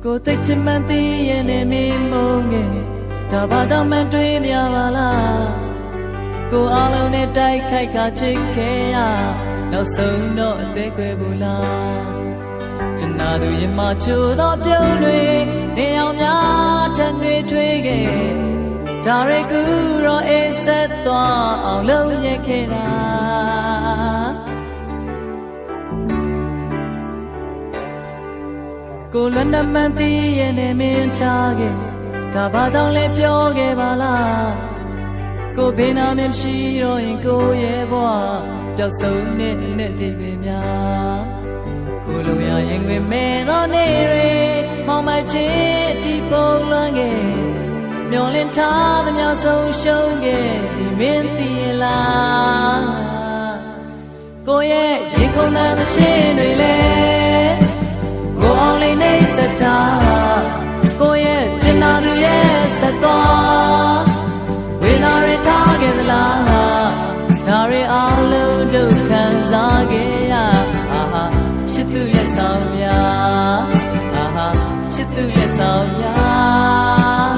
ကိုသိချင်မှန်းသိရင်လည်းမင်းမုန်းငယ်ဒါဘာကြောင့်မှတွေးမြပါလားကိုအားလုံးနဲ့တိုက်ခိုက်ခါချစ်ခဲ့ရနောက်ဆုံးတော့အသေးခွဲဘူးလားကျွန်တော်တို့ရင်မချိုးတော့ပြုံးတွေနေအောင်များထန်တွေထွေးခဲ့ဒါရကူတော့အေးဆက်သွားအောင်လုပ်ရခဲ့တာကိုလွန်တမန်သိရင်လည်းမင်းချခဲ့ဒါဘာကြောင့်လဲပြောခဲ့ပါလားကိုဘေးနာမရှိတော့ရင်ကိုရဲ့ဘဝပျောက်ဆုံးနဲ့ဒီပင်များကိုလိုရရင်ဝင်မဲ့တော့နေရေမောင်မချစ်ဒီပုံလွန်ခဲ့မျောလင်းထားသမျှဆုံးရှုံးခဲ့ဒီမင်းသိလား ကိုရဲ့ရင်ခုန်တဲ့ချင်းတွေလေကိုအောင်လေးနေစတာကိုရဲ့ကျင်နာသူရဲ့ဆက်သွားဝေနာရထားခဲ့သလားဒါတွေအားလုံးဒုက္ခစားခဲ့ရအာဟာချစ်သူရဲ့ဆောင်များအာဟာချစ်သူရဲ့ဆောင်များ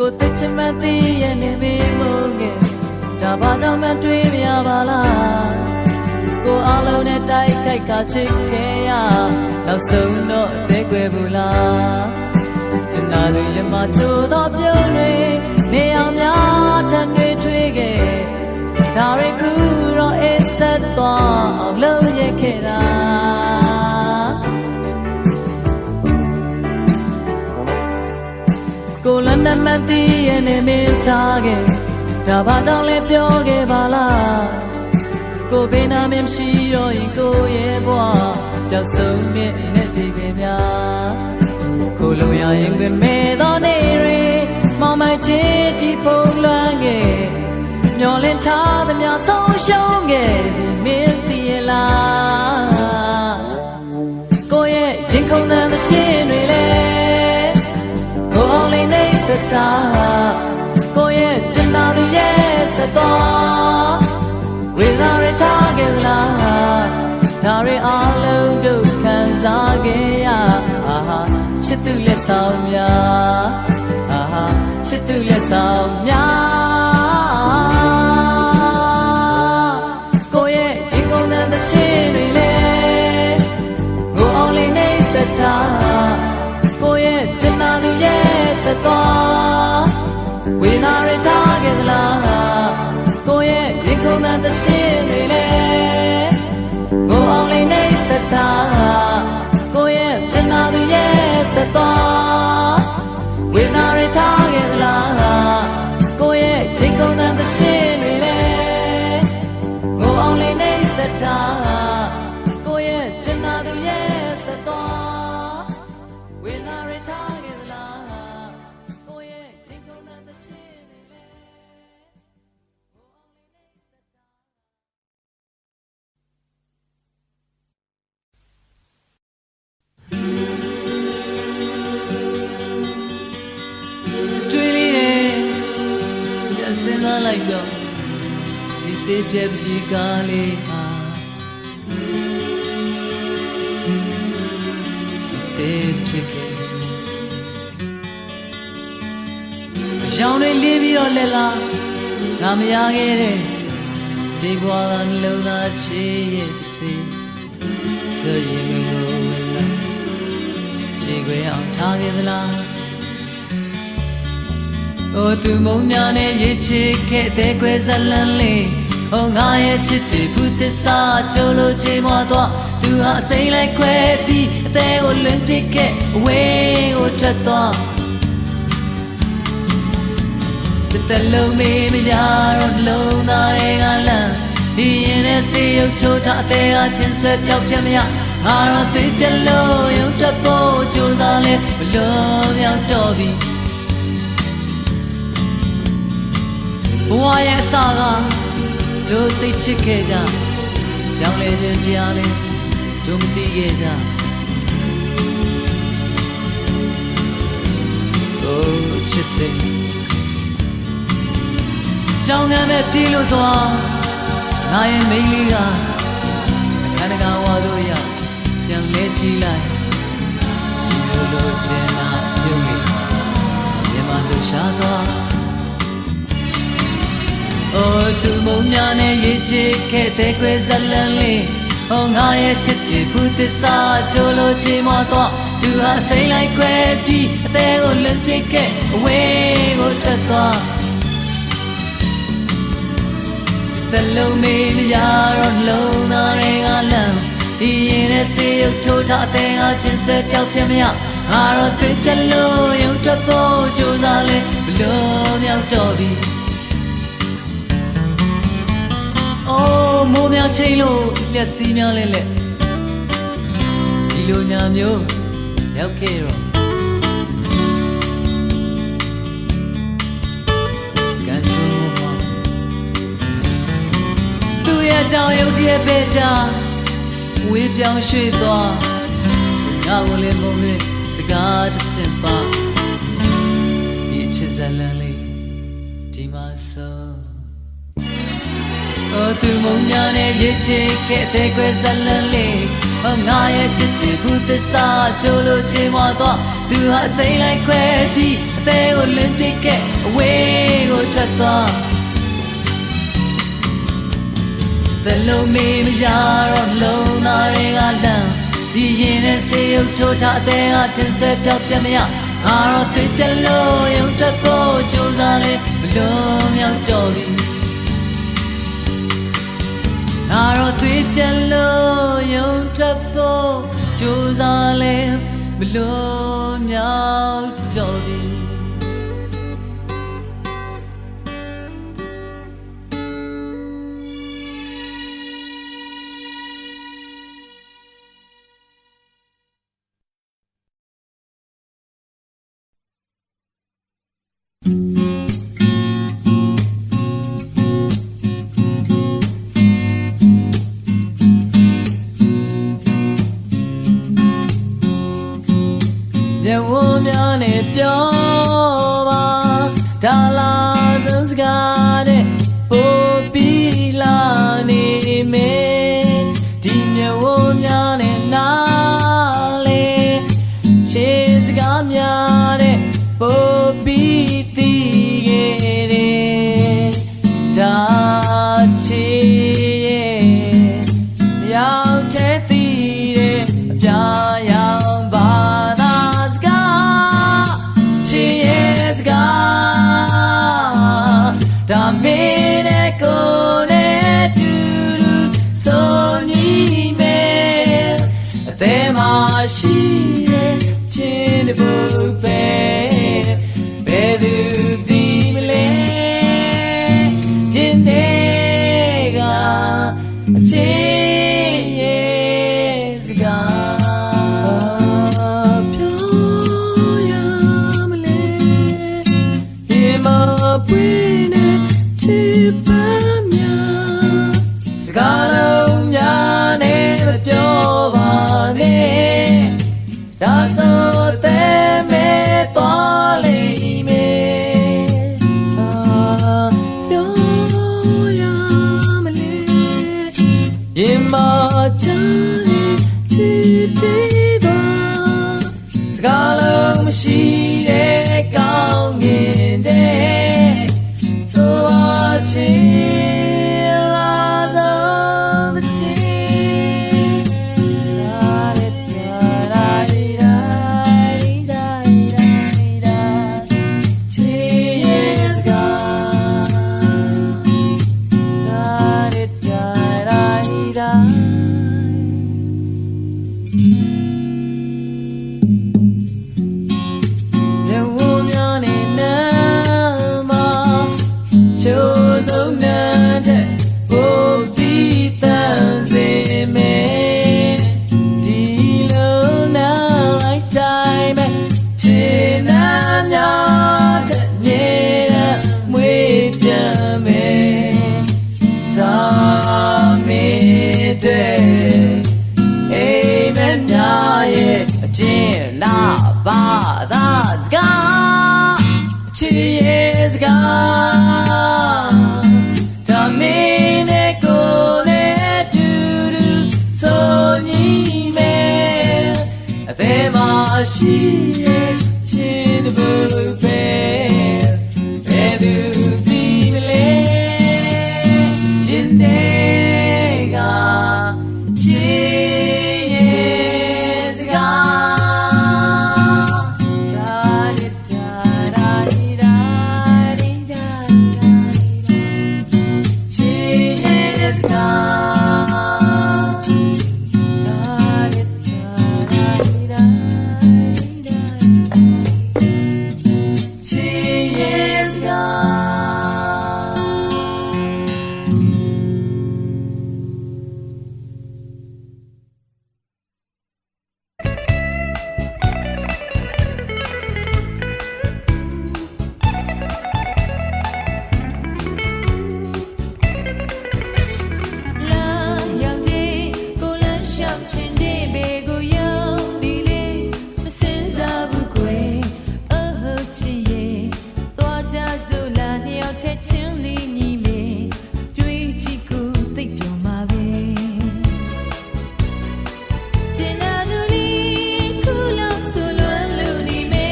ကိုသိချင်မှသိရဲ့နေမင်းမုန်းငယ်ဒါဘာကြောင့်မှတွေးမရပါလားကိုအားလုံးနဲ့တိုက်ခိုက်ကချစ်ခဲ့ရနောက်ဆုံးတော့အသေးကွယ်ဘူးလားကျန်တာတွေရမချိုးတော့ပြုံးတွေနေအောင်များထပ်တွေထွေးခဲ့ဒါတွေခုတော့အစ်ဆက်သွားအောင်လုပ်ရခဲ့တာကိုလန်းနဲ့မသိရဲ့နေမင်းထားခဲ့ဒါဘာကြောင့်လဲပြောခဲ့ပါလားကိုဘေးနာမမရှိတော့ရင်ကိုရဲ့ဘဝပျောက်ဆုံးတဲ့ဒီပဲများကိုလုံရရင်ခွင့်မဲ့တော့နေရီမောင်မိုက်ချစ်ဒီပုံလွှမ်းခဲ့မျောလင်းထားသမျှဆုံးရှုံးခဲ့မင်းသိရဲ့လားကိုရဲ့ရင်ခုန်တဲ့ချင်းတွေလေကိုအောင်လေးနေစတာကိုရဲ့ကျင်နာသူရဲ့ဆက်သွားဝေနာရထားခဲ့လားဒါတွေအားလုံးဒုက္ခစားခဲ့ရအာဟာချစ်သူလက်ဆောင်များအာဟာချစ်သူလက်ဆောင်များကိုရဲ့ရင်ကုန်တဲ့ချင်းတွေလေကိုအောင်လေးနေစတာကိုရဲ့ကျင်နာသူရဲ့ဆက်သွားဝေနာရထားခဲ့လားကိုရဲ့ရင်ခုန်တဲ့ချင်းတွေလေကိုအောင်လေးနေစတာကိုရဲ့ကျင်နာသူရဲ့ဆက်သွားဝေနာရထားခဲ့လားကိုရဲ့ရင်ခုန်တဲ့ချင်းတွေလေကိုအောင်လေးနေစတာကိုရဲ့ကျင်နာသူရဲ့ဆက်သွားဝေနာရထားခဲ့လားကိုရဲ့ရင်ခုန်တဲ့ချင်းတွေလေစဉ်းစားလိုက်တော့ဒီစေပြက်ကြီးကားလေးဟာတေးဖြစ်ခဲ့အယောင်တွေလေးပြီးတော့လဲလားငါမရခဲ့တဲ့ဒီဘဝကနှလုံးသားချစ်ရဲ့စေဆိုရင်ငိုမလားကြည်ခွေအောင်ထားခဲ့သလားအိုသူမုံများနဲ့ရေချစ်ခဲ့တဲ့ကွယ်ဇလန်းလေးဟောငါရဲ့ချစ်တွေဘူးသစ္စာချိုးလို့ချိန်မသွားသူဟာအစိမ့်လိုက်ခွဲပြီးအသေးကိုလွင်ပစ်ခဲ့အဝေးကိုထွက်သွားတစ်လုံးမေးမရတော့လုံးသားတွေကလမ်းဒီရင်နဲ့စေရုပ်ထိုးထားအသေးကချင်းဆက်ပြောက်ပြမရငါတော့သိပြလို့ရုပ်တက်ဖို့ကြိုးစားလဲဘလို့မြောက်တော့ပြီဘဝရဲ့အစကတို့သိချစ်ခဲ့ကြပြောင်းလဲခြင်းတရားလေးတို့မသိခဲ့ကြအိုးချစ်စိတ်ကြောင်းငယ်မဲ့ပြေးလို့သွားငါရဲ့မိန်းလေးကအခန်းတကာဝါတို့ရပြန်လဲကြည့်လိုက်ဒီလိုချင်တာပြုံးလေးမြမလှရှားသွားအိုးသူမုံများနဲ့ရေချစ်ခဲ့တဲ့ကွယ်ဇလန်းလေးဟောငါရဲ့ချစ်တွေဘူးသစ္စာချိုးလို့ချိန်မသွားသူဟာစိမ့်လိုက်ခွဲပြီးအသေးကိုလွတ်ဖြစ်ခဲ့အဝေးကိုထွက်သွားတစ်လုံးမေးမရတော့လုံးသားတွေကလမ်းဒီရင်နဲ့စေရုပ်ထိုးထားအသေးကချင်းဆက်ပြောက်ပြမရင ငါတော့တွေ့ပြလို့ရုံထွက်ဖို့ကြိုးစားလဲဘလို့မြောက်တော့ပြီအိုးမိုးများချိန်လို့လက်စီးများလဲလက်ဒီလိုညာမျိုးရောက်ခဲ့တော့ကန်စုံမောသူရဲ့ကြောင်ရုပ်တည်းပဲကြဝေးပြောင်းရွှေ့သွားငါကိုလည်းမုန်းနဲ့စကားတစ်စင်ပါဒီချစ်စလန်လေးဒီမှာဆုံးOh, tu mong nhà này dễ chê kệ tê quê dân lên lì Ông ngài ở chết đi phụ tê xa Chô lô chê hoa tòa Tu hạ xây lại quê đi Tê ô lên tê kệ Quê ô trật tòa Tê lô mê mê giá rõn lô nà rê ngà lăng Đi yên nè xê ô chô thả tê ngà chân xếp chọc chà mẹ Ngà rõ tê tê lô Yông trật bố chô ra lê Bê lô mèo trò đi ngà rồi tuyết chân lô yêu trấp bố chú ra lên bê lô nhau cho đi Nhớ vô nhà này cho ba ta la dân ska de ô pi la ni me đi nhớ vô nhà này na le che ska nhà de ô pi ti ge de ta chi yao che ti de ya yao Da mene kone turu so ni me te ma shi chin bu pe be du di mle jin de ga chin yes ga pyo ya mle ye ma puစကားလုံးများနဲ့မပြောပါနဲ့ဒါဆိုတဲ့မဲ့သွားလိမ့်မယ်ပြောရမလဲရင်မချမ်းချစ်ပြီးပါစကားလုံးမရှိတဲ့ကောင်းမြင်တဲ့ ချင်းလေးညီမေတွေးကြည့်ကိုသိပ်ပြောမှာပဲကျင်နာသူလေးခုလောက်ဆိုလွမ်းလို့နေမေ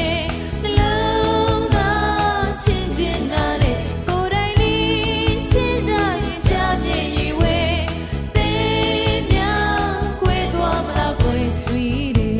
နှလုံးသားချင်းချင်းနာတဲ့ကိုယ်တိုင်လေးစဉ်းစားရင်ချပြည့်ရည်ဝဲသိမြခွဲသွားမလားကိုယ်ဆွေးတယ်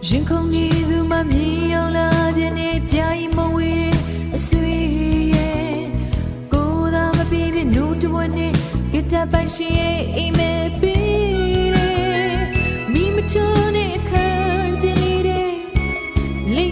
ရင်ခုန်နေသူမမြင်အောင်လာပြင်းနေပြိုင်မဝေးအဆွေရဲ့ကိုယ်သာမပြေပြနိုးတဝနဲ့ ဂစ်တာပိုင်ရှင်ရဲ့အိမ်မဲပေးတယ်မိမချုံနဲ့အခန်းကျင်းလေးတဲ့လိ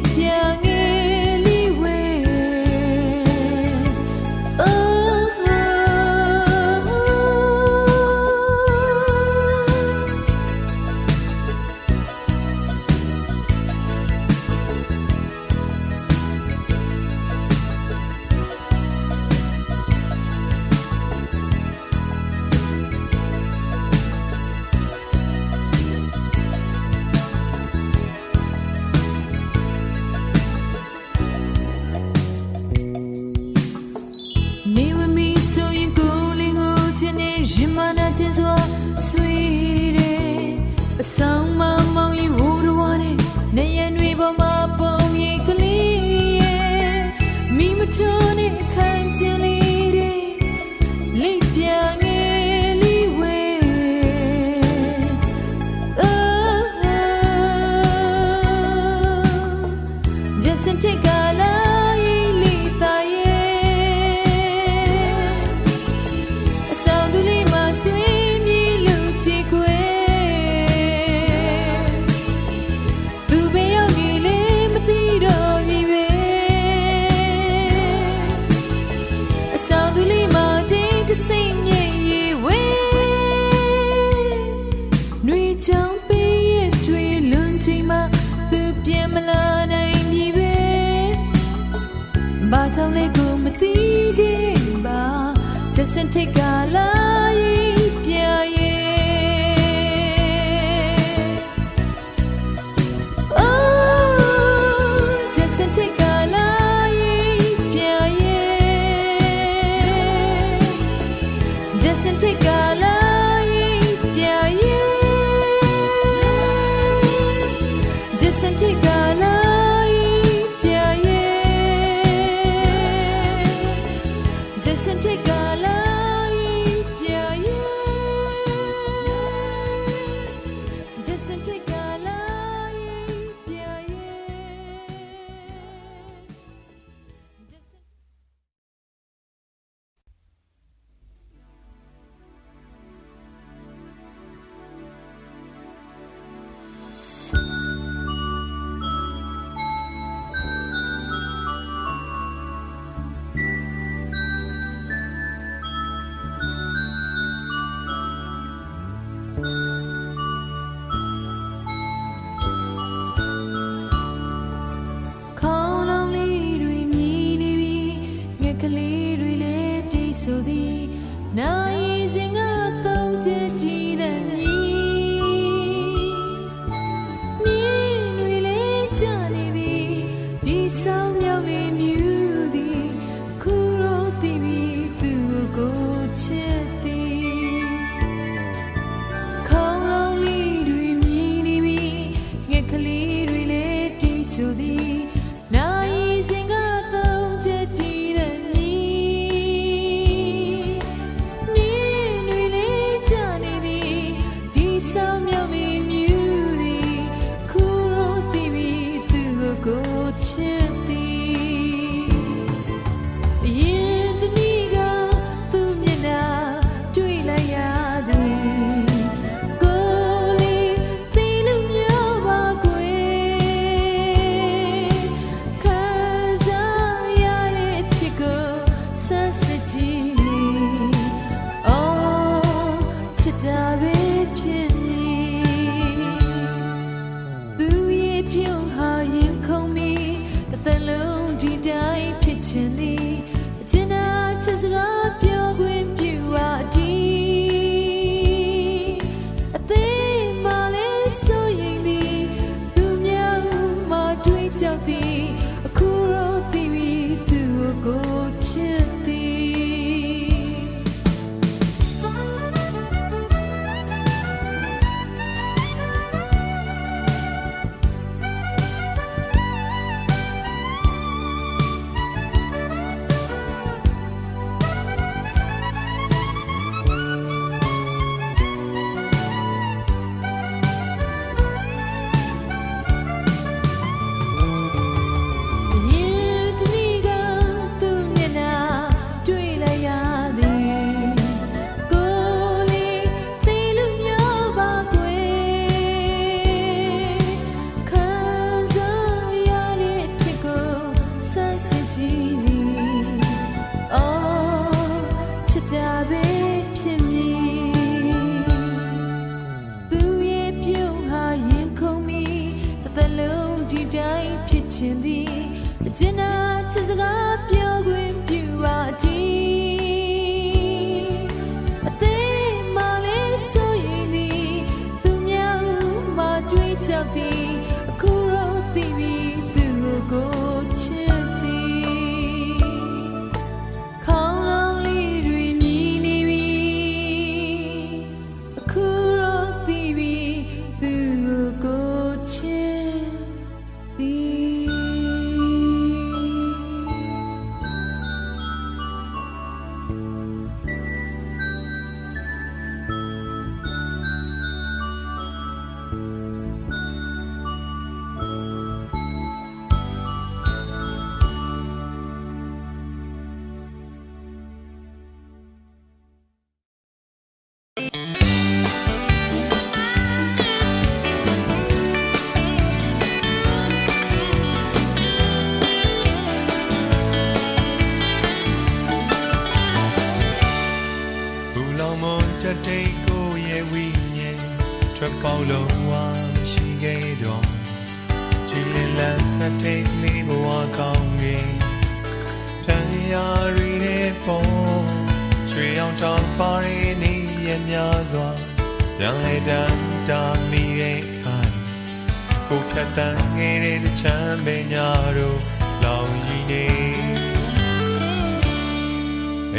Just take a life, yeah, yeah. Oh, just take a life, yeah, yeah. Just take a life, yeah, yeah. Just take a life, yeah, yeah. Just take a So the nice in a thousand ချင်းသည်အကျဉ်းသာချစ်စကားပြောခွင့်ပြုပါသည်အသေးမှလေးဆိုရင်သည်သူများမှတွေးကြောက်သည်အခုတော့သိပြီသူကိုချစ်သည်ခေါင်းလောင်းလေးတွေမြည်နေပြီအခုတော့သိပြီသူကိုချစ်သည် Just take go ye we nye trap bao lo wa shi ge do chi lin la sa take me bo wa kaung ge tan ya ri ne po chwe yaung taung pa ri ni ye mya swa yan le dan ta mi ye khai ko khat tan nge de de chan be nya do laung yi ne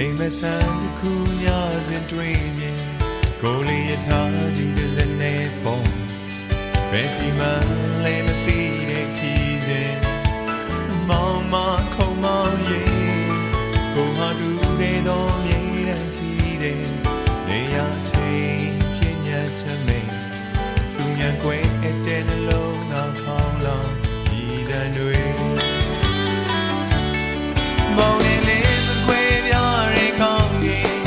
ai ma san ku nya sin twinကိုလေးရထားကြီးတဲ့နေပုံဘယ်စီမလဲမသိတဲ့ခီးစဉ်မောင်မခုံမောင်ရဲ့ကိုဟာတူတဲ့တော်မြေတဲ့ခီးတဲ့နေရချင်းပြညတ်ချမိန်သူညံကွယ်အတဲ့နှလုံးငါခေါင်းလောင်ဒီတန်တွေမောင်နေလေးစခွေပြရဲကောင်းကြီး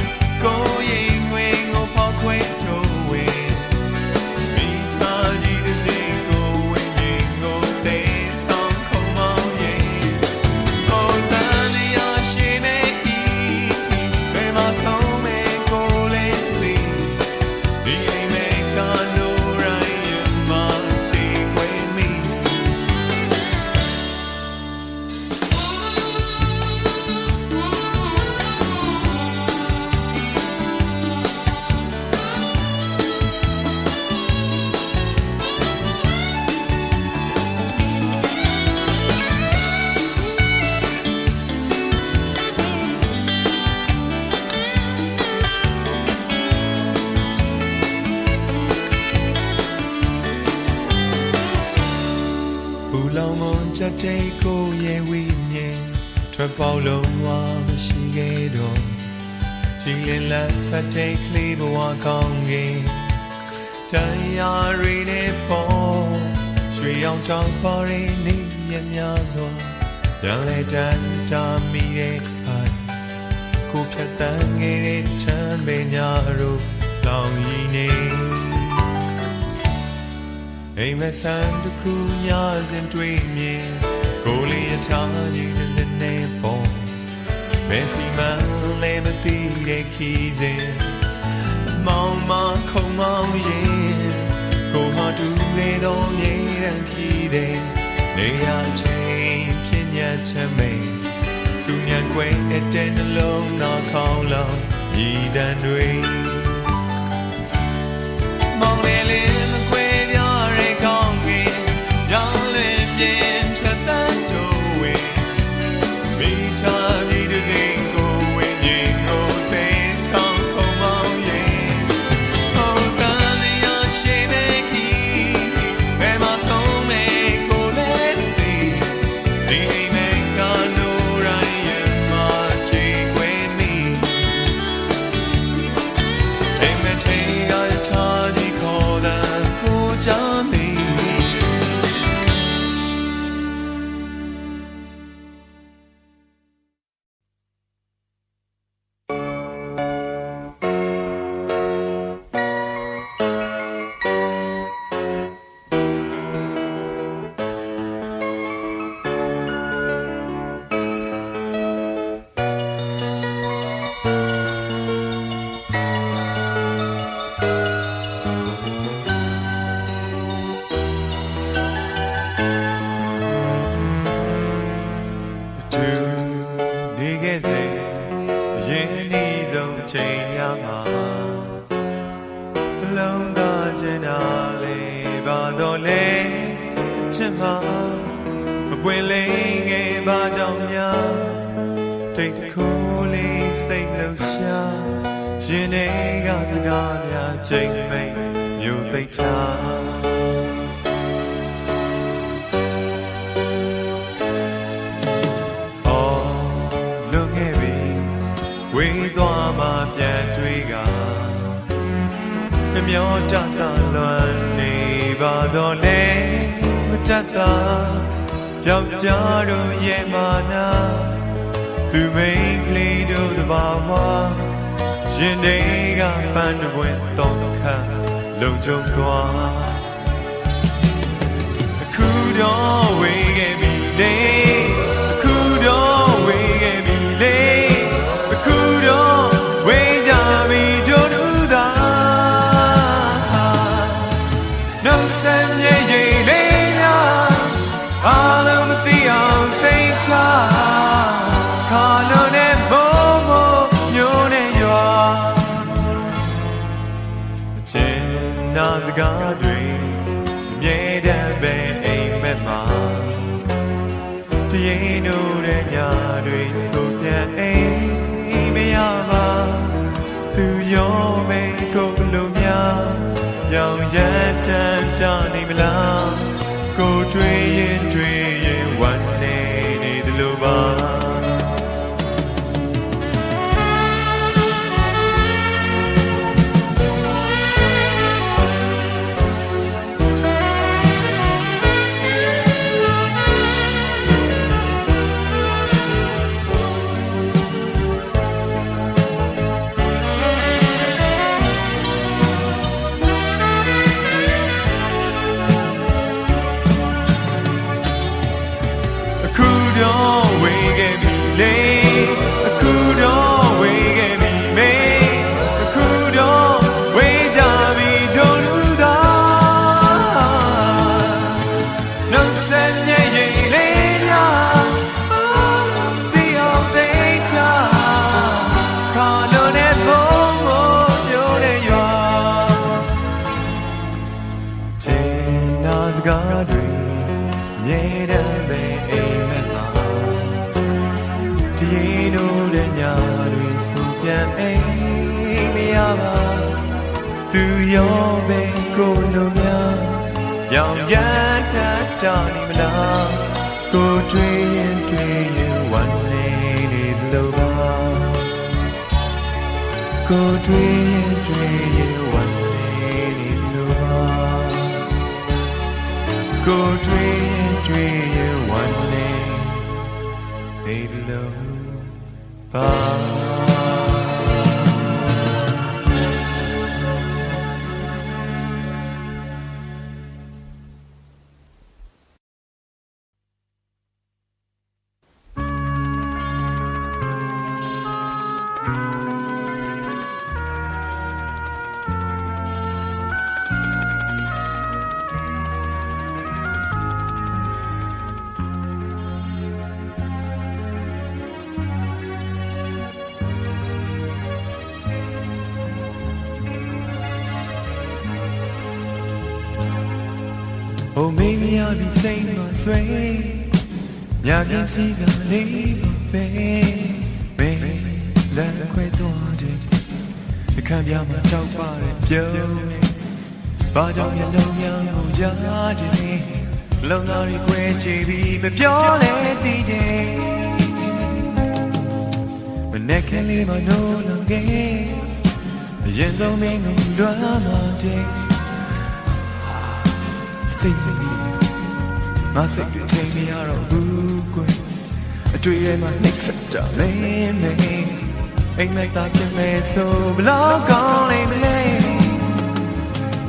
ကိုရင်ငွေငိုဖောက်ခွေထိုးဝေမိသားကြီးတဲ့ကိုဝင်းရင်ကိုသေးဆောင်ခုံမောင်းရင်ကိုတန်လျာရှိနေဤဘယ်မှာဆုံးမဲကိုလေးလေးဒီအိမ်မဲကနိုးရိုင်းရမချီခွေမိ လောင်မွန်ချက်တိတ်ကိုရဲ့ဝိညာဉ်ထွက်ပေါလုံးဝမရှိခဲ့တော့ကြည်လင်လက်စတိတ်ကလေးဘဝကောင်းကင်တရားရင်းနဲ့ပေါ်ရွှေရောင်တောင်ပါရင်းနေရများစွာရန်လေတန်တာမီရဲ့ခိုင်ကိုဖြတ်တန်းငယ်တဲ့ချမ်းပင်ညာတို့လောင်ရည်နေအိမ်မဆန်တခုညစဉ်တွေ့မြင်ကိုလေးရထားကြီးတဲ့နေပေါ်မက်ဆီမန်လဲမသိတဲ့ခီးစဉ်မောင်မခုံမောင်ရင်ကိုမတူနေတော့မြေတန်းခီးတဲ့နေရချင်းပြည့်ညတ်ချမိန်သူညံကွယ်တဲ့နှလုံးသားခေါင်းလောင်ဤတန်တွေမောင်လေးလေး ဝင်လေငယ်ပါကြောင့်များတိတ်ခိုးလေးစိတ်လှရှားရင်တွေကစကားများချိန်မိန်မြို့သိချာဝေးသွားမှပြန်တွေ့ကမျောတတ်တာလွမ်းနေပါတော့လေမတတ်တာယောက်ျားတို့ရဲ့မာနာသူမိန်းကလေးတို့တဘာဝရင်တွေကပန်းတပွင့်တော့ခါလုံခြုံသွားအခုတော့ဝေးခဲ့ပြီလေအခုတော့ဝေးခဲ့ပြီလေဝေးကြပြီတို့လူသာနှုတ်ဆက်မြေကြီးလေးများအားလုံးမသိအောင်သိချခါလို့နဲ့ဘုံဘုံမျိုးနဲ့ရွာအချင်းနာစကားတွေအမြဲတမ်းပဲအိမ်မက်မှာတရင်တို့တဲ့ညာတွေဆိုပြန်အိမ်မရပါသူရောမေကိုလိုများရောင်ရမ်းတန်တာနေမလားကိုတွေ့ရင်ဝမ်းနေတယ်လို့ပါသူရောပဲကိုလိုများရောင်ရမ်းတတ်တာနေမလားကိုတွေ့ရင်ဝမ်းနေတယ်လို့ပါကိုတွေ့ရင်ဝမ်းနေတယ်လို့ပါကိုတွေ့ရင်ဝမ်းနေတယ်လို့ပါOh maybe I'll be saying my way nhà can see the name baby let the quay towards it the can be my talk about it yo ba trong nhà lâu nhau ngủ giá đi lâu nào đi quay chỉ vì mà gió lên đi đi mình neck can leave my no no game yên đâu mình ngủ đoán mà đi mà sẽ cứ thấy mi ở đâu quênတွေ့ရမှာနှိပ်စက်တာမင်းမင်းအိမ်လိုက်တာပြင်မဲ့ဆိုဘလောက်ကောင်းလိမ့်မလဲ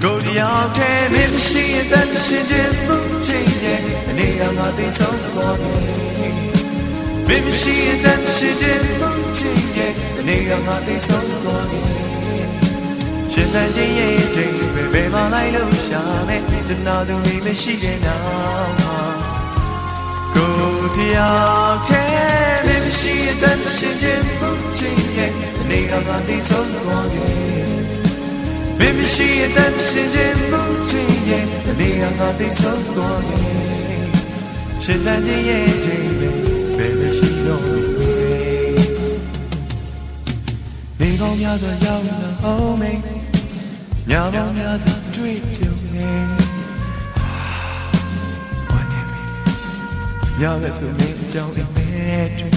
ကိုတယောက်တည်းမင်းရှိရင်တည်းရှင်ခြင်းမှုချင်းရဲ့အနေအငါသိဆုံးသွားပြီမင်းရှိရင်တည်းရှင်ခြင်းမှုချင်းရဲ့အနေအငါသိဆုံးသွားပြီရှင်သန်ခြင်းရဲ့ဒိတ်ပဲဘယ်မှာလိုက်လို့ရှာမယ်တနာသူတွေမရှိတဲ့နောက်ကိုတယောက်တည်းမင်းရှိရင်တည်းရှင်ခြင်းမှုချင်းရဲ့အနေအငါသိဆုံးသွားပြီမင်းရှိရင်တည်းရှင်ခြင်းမှုချင်းရဲ့အနေအငါသိဆုံးသွားပြီ ရှင်တန်ခြင်းရဲ့ချိန်ပဲဘယ်မရှိတော့ဘူးနေကောင်းများစွာရောက်လာအောင်မေညပေါင်းများစွာတွေ့ကြုံနေညဘက်ဆိုနေအကြောင်းအမဲတွေ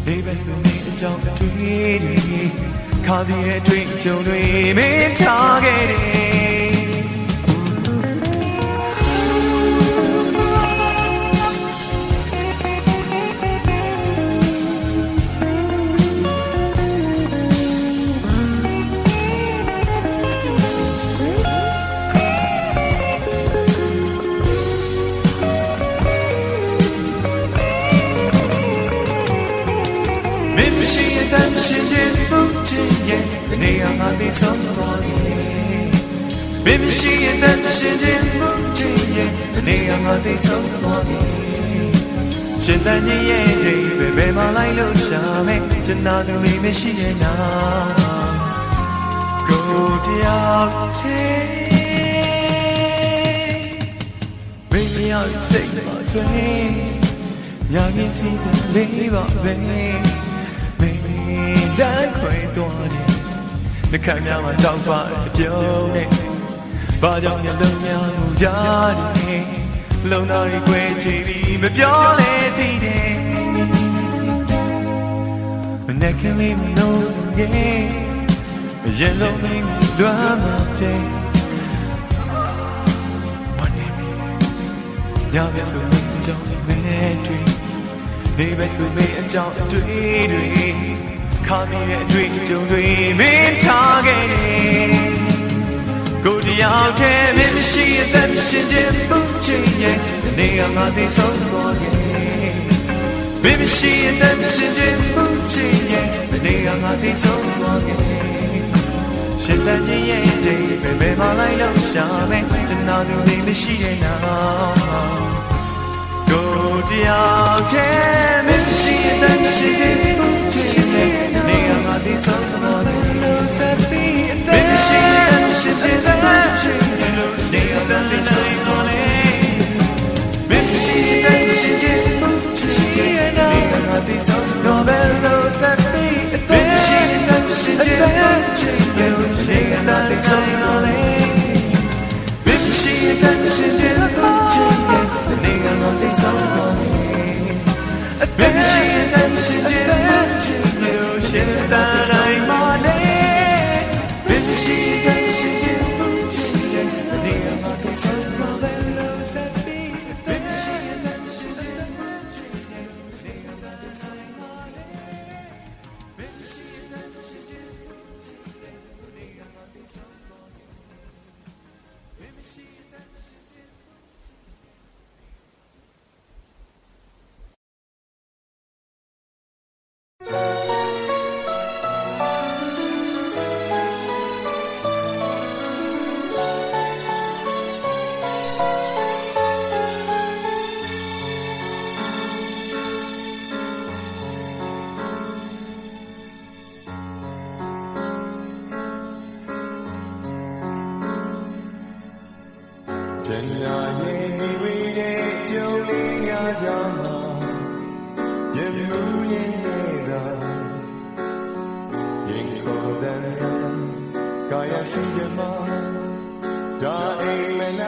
နေဘက်ဆိုနေအကြောင်းအတွေ့တွေခါပြီးတဲ့တွေ့ကြုံတွေမင်းထားခဲ့တယ်နေရာမှာသိဆုံးသွားပြီဘယ်မရှိရင်တန်ရှင်ခြင်းမှုချင်းရဲ့နေရာမှာသိဆုံးသွားပြီရှင်တန်ကြီးရဲ့ဒိတ်ပဲဘယ်မှာလိုက်လို့ရှာမယ်ကျွန်တော်တို့လေးမရှိရင်နာကိုတယောက်တည်းဘယ်ရောက်စိတ်ပါဆွေညာရင်စီလေးပါပဲမင်းတန်းခွေသွားတယ်နှခမ်းများမှာတောက်ပါအပြုံးနဲ့ဘာကြောင့်ညလုံးများကိုကြားတယ်လုံသားတွေခွဲချီပြီးမပြောလဲသိတယ်မနဲ့ခင်လေးမလို့ရဲ့ရင်လုံးလေးလွမ်းမှာတဲ့ဘာနေမီညဘက်ဆိုနေအကြောင်းမဲတွေနေဘက်ဆိုနေအကြောင်းအတွေ့တွေခါပြီးတဲ့အတွေ့အကြုံတွေမင်းထားခဲ့တယ်ကိုတယောက်တည်းမင်းရှိအသက်ရှင်ခြင်းပုချင်းရဲ့နေရာမှာသိဆုံးသွားခဲ့မင်းရှိအသက်ရှင်ခြင်းပုချင်းရဲ့နေရာမှာသိဆုံးသွားခဲ့ရှင်တန်ခြင်းရဲ့ဒိတ်ပဲဘယ်မှာလိုက်လို့ရှာမယ်ကျွန်တော်တို့လေးမရှိတဲ့နာကိုတယောက်တည်းမင်းရှိအသက်ရှင်ခြင်းပုချင်းရဲ့နေရာမှာသိဆုံးသွားခဲ့မင်းရှိအသက်ရှင်ခြင်းပုချင်းရဲ့နေရာမှာသိဆုံးသွားခဲ့မင်းရှိအသက်ရှင်ခြင်းပုချင်းရဲ့နေရာမှာသိဆုံးသွားခဲ့မင်းရှိအသက်ရှင်ခြင်းပုချင်းရဲ့နေရာမှာသိဆုံးသွားခဲ့မင်းရှိအသက်ရှင်ခြင်းပုချင်းရဲ့နေရာမှာသိဆုံးသွားခဲ့မင်းရှိအသက်ရှင်ခြင်းပုချင်းရဲ့ရှင်သာနိုင်မလေးမင်းရှိအသက်ရှင်ခြင်းပုချင်းရဲ့နေရာမှာသိဆုံးသွားခဲ့မင်းရှိအသက်ရှင်ခြင်းပုချင်းရဲ့နေရာမှာသိဆုံးသွားခဲ့မင်းရှိအသက်ရှင်ခြင်းပုချင်းရဲ့နေရာမှာသိဆုံးသွားခဲ့မင်းရှိအသက်ရှင်ခြင်း真那夜你为的丢离呀家嘛，也不应该的，因可能呀，该呀是什么？这一门啊，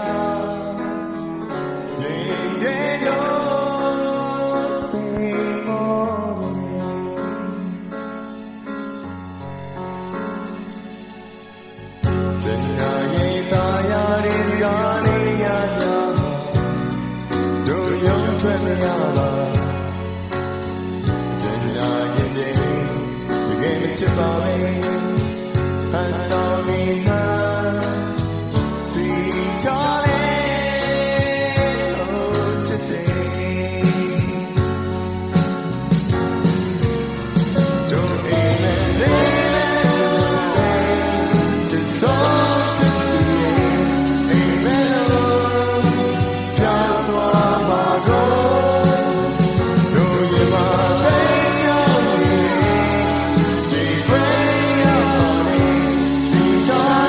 你的有对我真那夜大呀的呀。ချစ်ပါလေဟန်ဆောင်နေမှာဒီချာလေချစ်ချစ်တို့အိမ်နဲ့ချစ်စောချစ်စီအိမ်နဲ့ကြောက်သွားပါတော့တို့ရပါTime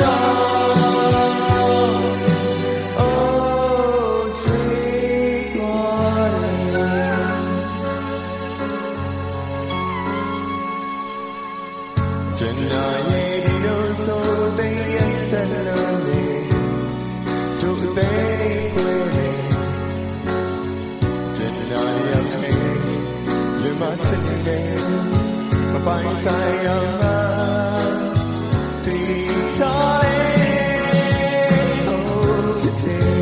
Janaya di doso te yasalone to te kwere Janaya te lima chine mapai sayama ti tare oh tite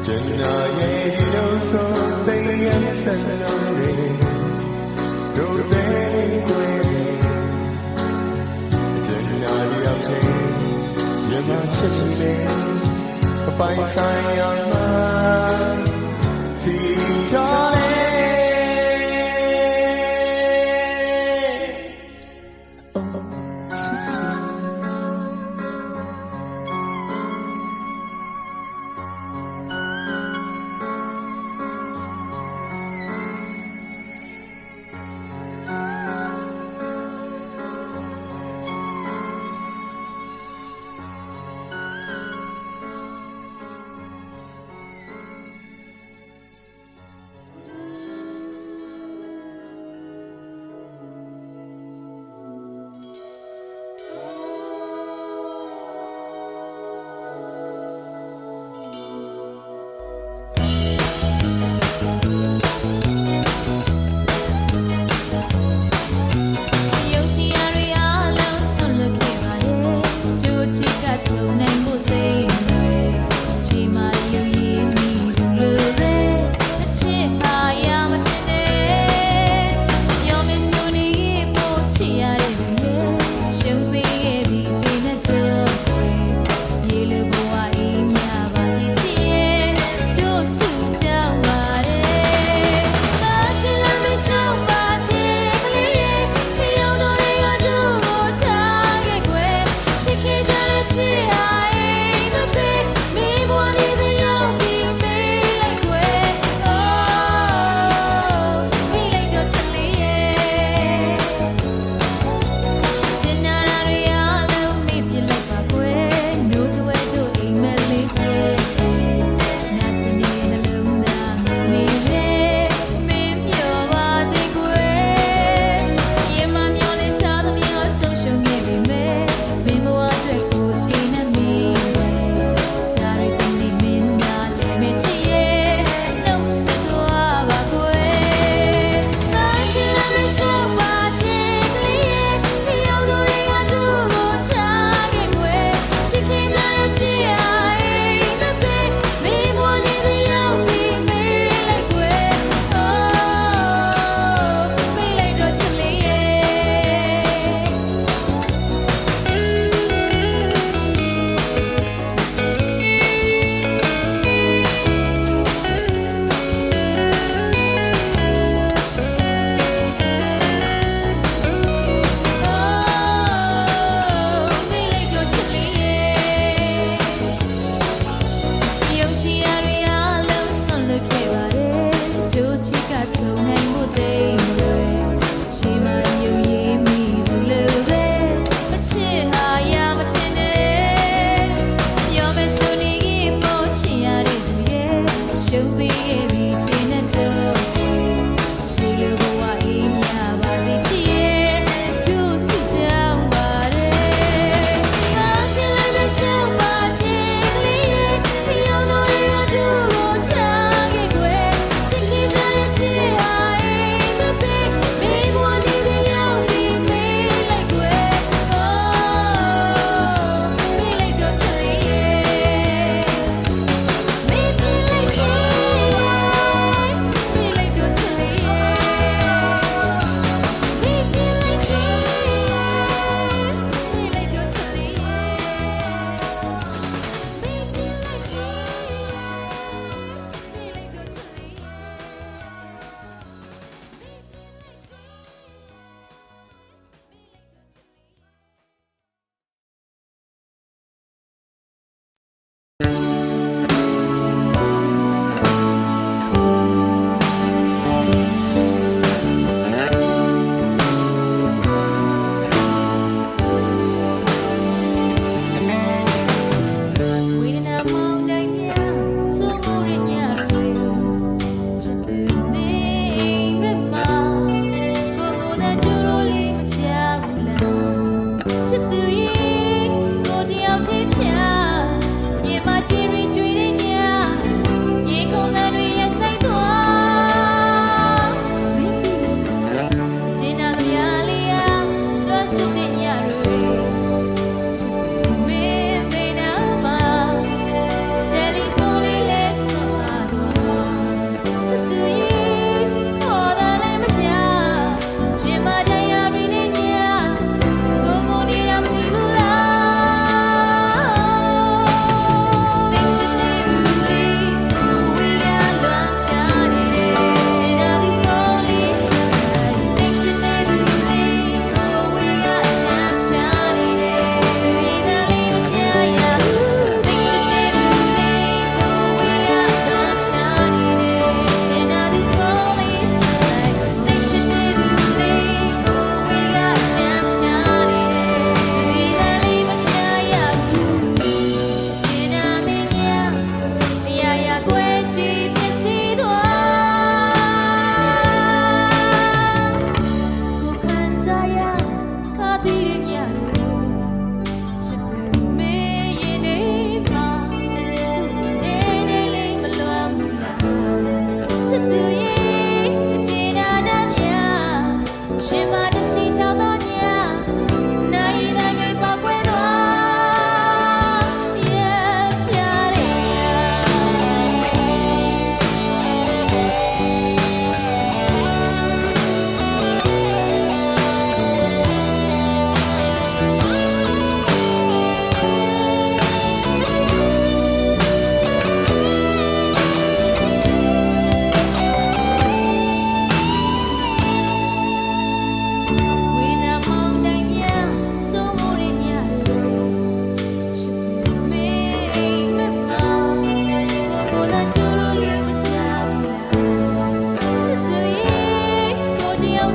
Janaya di doso te yasalone to te kwere Janaya te lima chine mapai sayama ti tare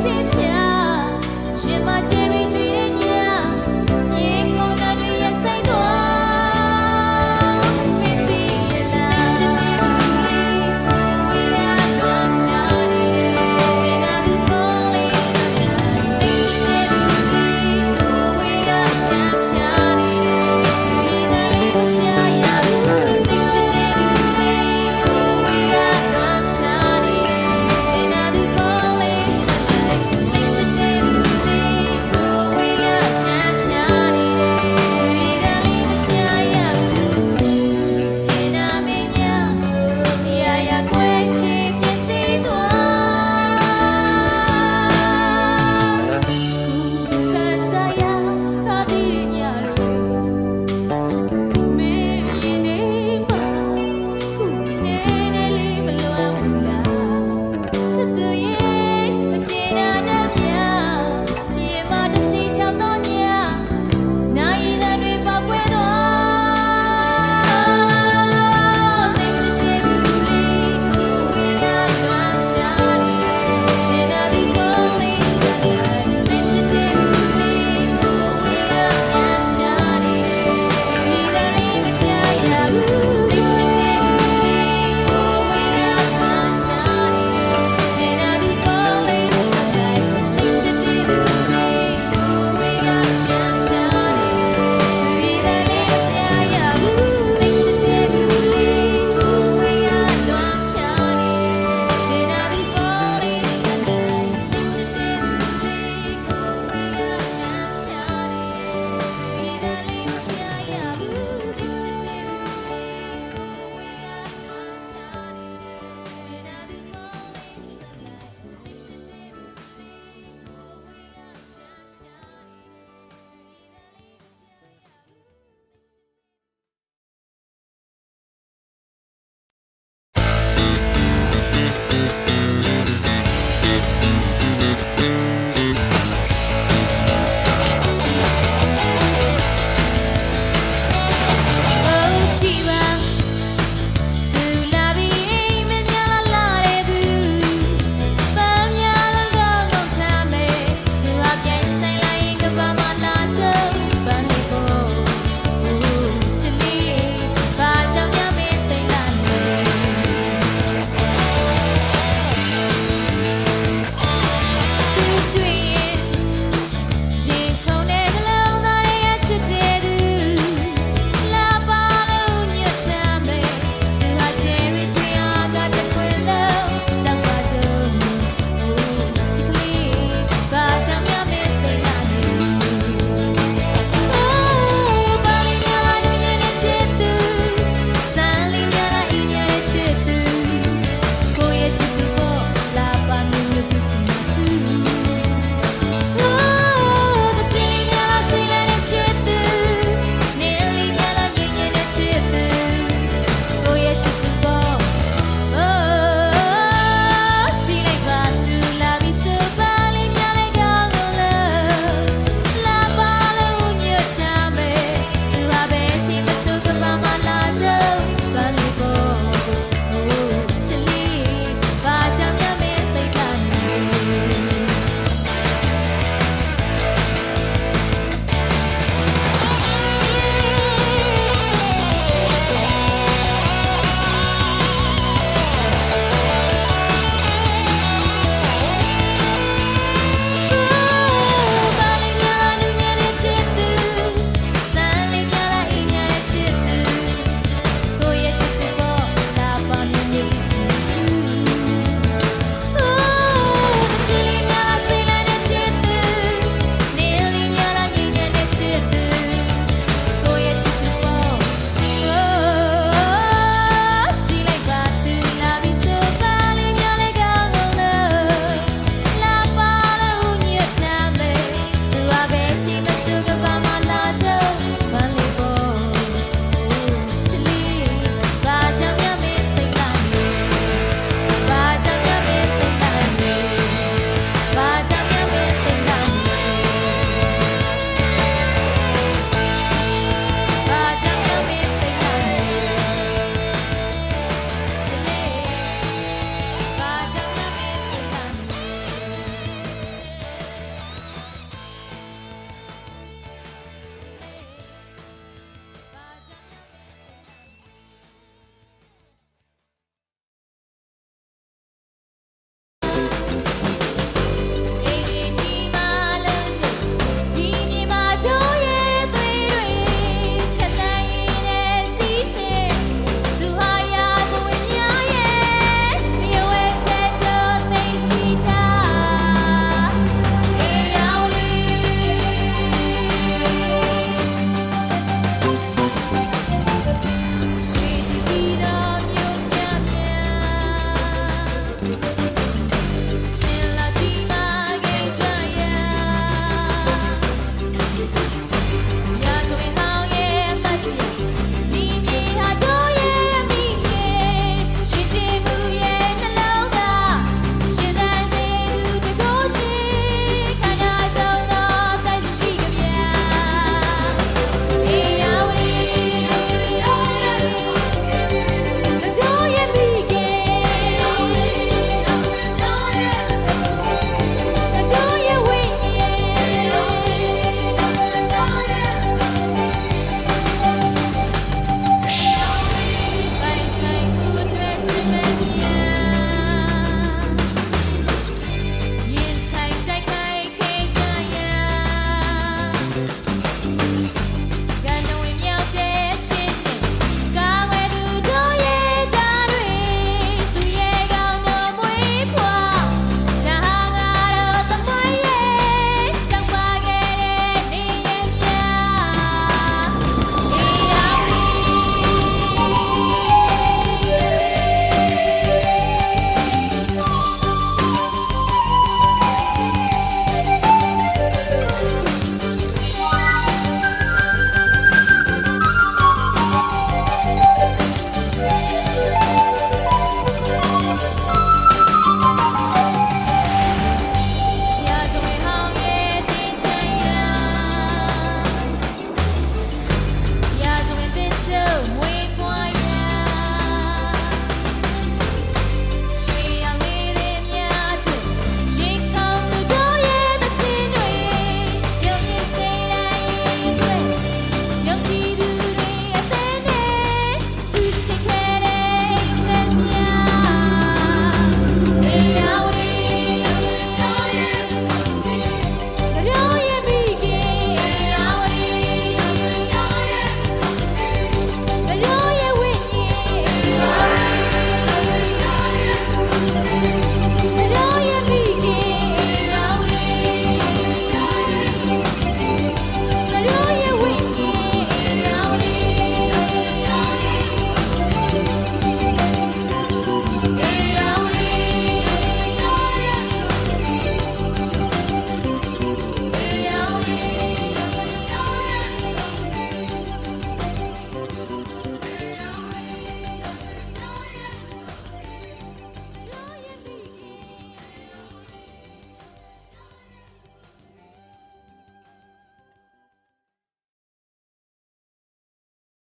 Thank you.